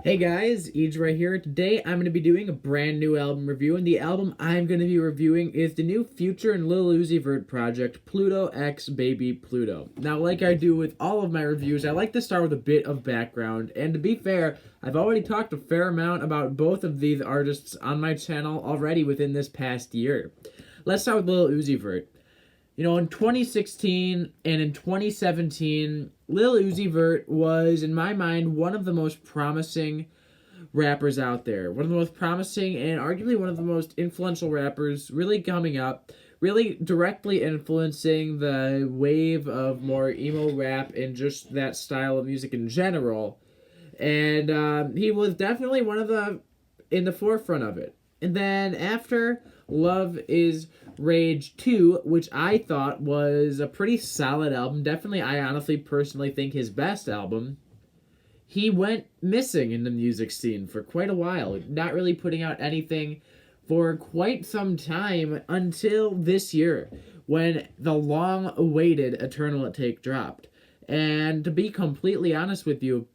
Hey guys, Edre here. Today I'm going to be doing a brand new album review, and the album I'm going to be reviewing is the new Future and Uzi Vert project, Pluto X Baby Pluto. Now, like I do with all of my reviews, I like to start with a bit of background, and to be fair, I've already talked a fair amount about both of these artists on my channel already within this past year. Let's start with Lil Uzi Vert. In 2016 and in 2017, Lil Uzi Vert was, in my mind, one of the most promising rappers out there. One of the most promising and arguably one of the most influential rappers really coming up, really directly influencing the wave of more emo rap and just that style of music in general. And he was definitely in the forefront of it. And then after Love is Rage 2, which I thought was a pretty solid album, definitely I honestly personally think his best album, he went missing in the music scene for quite a while, not really putting out anything for quite some time until this year when the long-awaited Eternal Take dropped. And to be completely honest with you,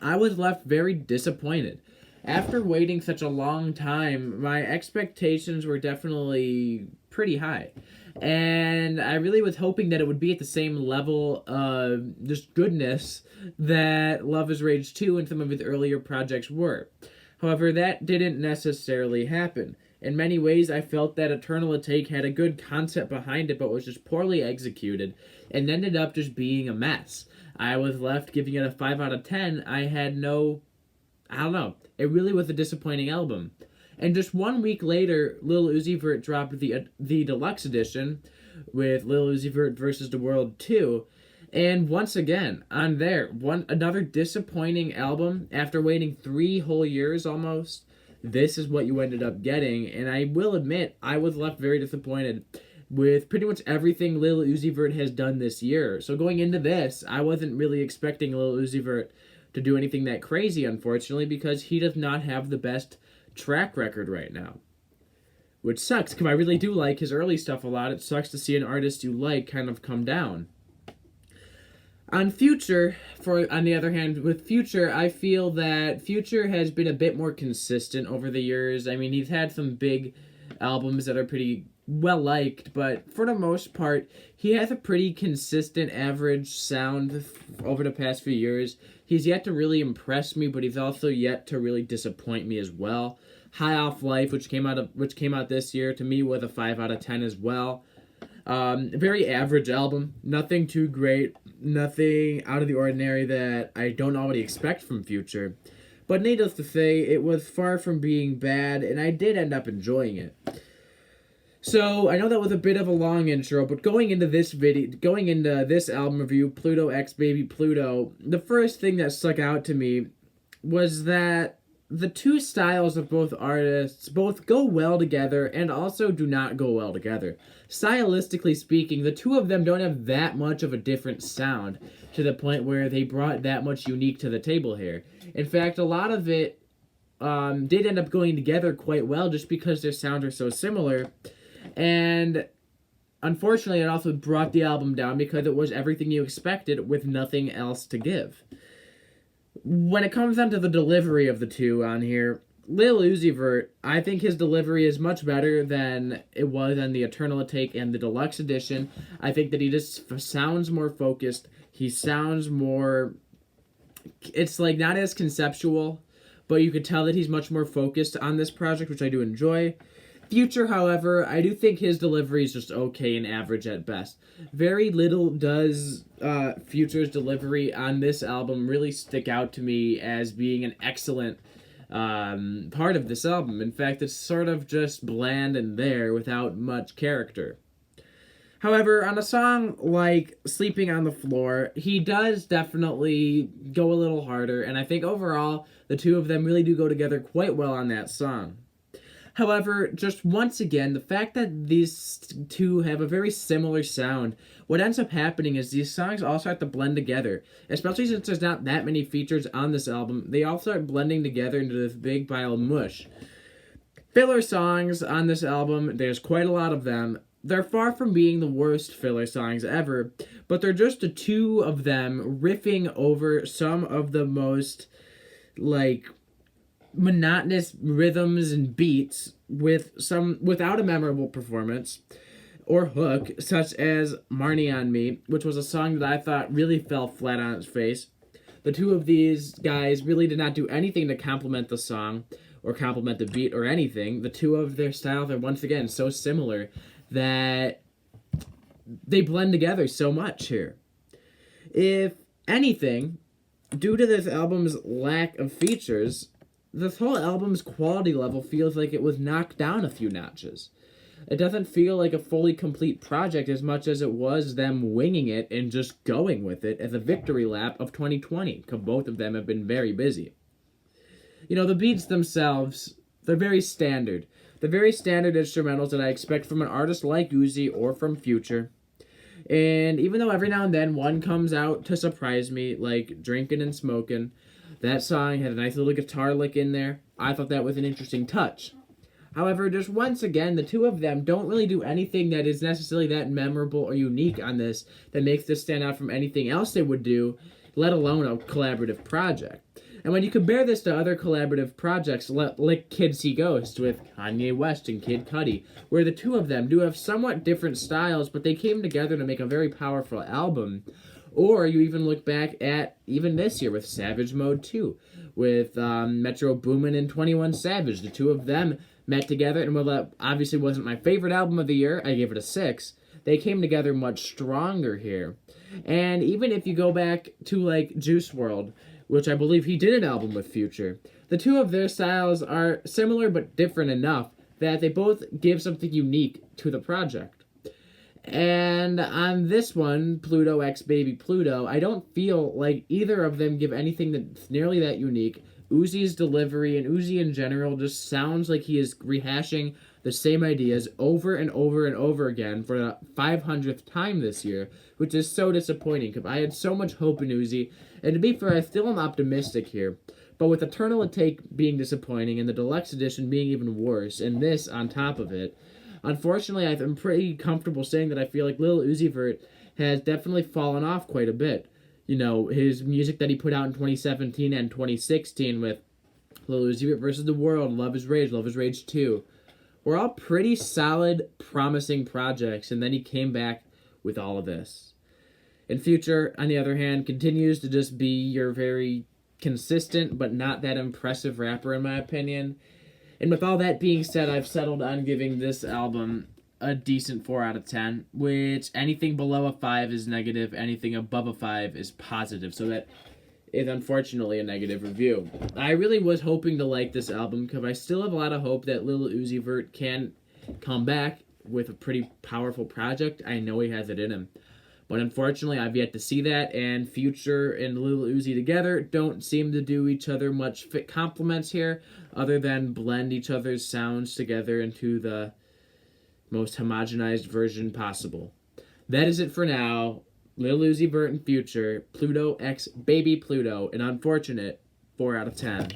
I was left very disappointed. After waiting such a long time, my expectations were definitely pretty high. And I really was hoping that it would be at the same level of just goodness that Love is Rage 2 and some of his earlier projects were. However, that didn't necessarily happen. In many ways, I felt that Eternal Take had a good concept behind it, but was just poorly executed, and ended up just being a mess. I was left giving it a 5 out of 10. I don't know. It really was a disappointing album. And just 1 week later, Lil Uzi Vert dropped the deluxe edition with Lil Uzi Vert versus the World 2. And once again, another disappointing album after waiting 3 whole years almost. This is what you ended up getting, and I will admit I was left very disappointed with pretty much everything Lil Uzi Vert has done this year. So going into this, I wasn't really expecting Lil Uzi Vert to do anything that crazy, unfortunately, because he does not have the best track record right now. Which sucks, because I really do like his early stuff a lot. It sucks to see an artist you like kind of come down. On the other hand, with Future, I feel that Future has been a bit more consistent over the years. I mean, he's had some big albums that are pretty well liked, but for the most part, he has a pretty consistent average sound over the past few years. He's yet to really impress me, but he's also yet to really disappoint me as well. High Off Life, which came out this year, to me was a 5 out of 10 as well. Very average album, nothing too great, nothing out of the ordinary that I don't already expect from Future. But needless to say, it was far from being bad, and I did end up enjoying it. So, I know that was a bit of a long intro, but going into this album review, Pluto X Baby Pluto, the first thing that stuck out to me was that the two styles of both artists both go well together and also do not go well together. Stylistically speaking, the two of them don't have that much of a different sound to the point where they brought that much unique to the table here. In fact, a lot of it did end up going together quite well just because their sounds are so similar. And unfortunately, it also brought the album down because it was everything you expected with nothing else to give. When it comes down to the delivery of the two on here, Lil Uzi Vert, I think his delivery is much better than it was on the Eternal Take and the Deluxe Edition. I think that he just sounds more focused. He sounds more... It's like not as conceptual, but you could tell that he's much more focused on this project, which I do enjoy. Future, however, I do think his delivery is just okay and average at best. Very little does Future's delivery on this album really stick out to me as being an excellent part of this album. In fact, it's sort of just bland and there without much character. However, on a song like Sleeping on the Floor, he does definitely go a little harder, and I think overall, the two of them really do go together quite well on that song. However, just once again, the fact that these two have a very similar sound, what ends up happening is these songs all start to blend together. Especially since there's not that many features on this album, they all start blending together into this big pile of mush. Filler songs on this album, there's quite a lot of them. They're far from being the worst filler songs ever, but they're just the two of them riffing over some of the most like monotonous rhythms and beats without a memorable performance or hook, such as Marni on Me, which was a song that I thought really fell flat on its face. The two of these guys really did not do anything to complement the song or complement the beat or anything. The two of their styles are once again so similar that they blend together so much here. If anything, due to this album's lack of features, this whole album's quality level feels like it was knocked down a few notches. It doesn't feel like a fully complete project as much as it was them winging it and just going with it as a victory lap of 2020, because both of them have been very busy. You know, the beats themselves, they're very standard. They're very standard instrumentals that I expect from an artist like Uzi or from Future. And even though every now and then one comes out to surprise me, like Drankin and Smokin, that song had a nice little guitar lick in there. I thought that was an interesting touch. However, just once again, the two of them don't really do anything that is necessarily that memorable or unique on this that makes this stand out from anything else they would do, let alone a collaborative project. And when you compare this to other collaborative projects like Kid See Ghost with Kanye West and Kid Cudi, where the two of them do have somewhat different styles, but they came together to make a very powerful album. Or you even look back at even this year with Savage Mode 2, with Metro Boomin and 21 Savage. The two of them met together, and while that obviously wasn't my favorite album of the year, I gave it a 6. They came together much stronger here. And even if you go back to like Juice WRLD, which I believe he did an album with Future, the two of their styles are similar but different enough that they both give something unique to the project. And on this one, Pluto X Baby Pluto, I don't feel like either of them give anything that's nearly that unique. Uzi's delivery and Uzi in general just sounds like he is rehashing the same ideas over and over and over again for the 500th time this year, which is so disappointing because I had so much hope in Uzi, and to be fair, I still am optimistic here. But with Eternal Take being disappointing and the deluxe edition being even worse, and this on top of it, unfortunately, I'm pretty comfortable saying that I feel like Lil Uzi Vert has definitely fallen off quite a bit. You know, his music that he put out in 2017 and 2016 with Lil Uzi Vert versus the World, Love is Rage 2, were all pretty solid, promising projects, and then he came back with all of this. And Future, on the other hand, continues to just be your very consistent but not that impressive rapper, in my opinion. And with all that being said, I've settled on giving this album a decent 4 out of 10, which anything below a 5 is negative, anything above a 5 is positive, so that is unfortunately a negative review. I really was hoping to like this album because I still have a lot of hope that Lil Uzi Vert can come back with a pretty powerful project. I know he has it in him. But unfortunately, I've yet to see that, and Future and Lil Uzi together don't seem to do each other much fit compliments here, other than blend each other's sounds together into the most homogenized version possible. That is it for now. Lil Uzi Vert and Future, Pluto X Baby Pluto, an unfortunate 4 out of 10.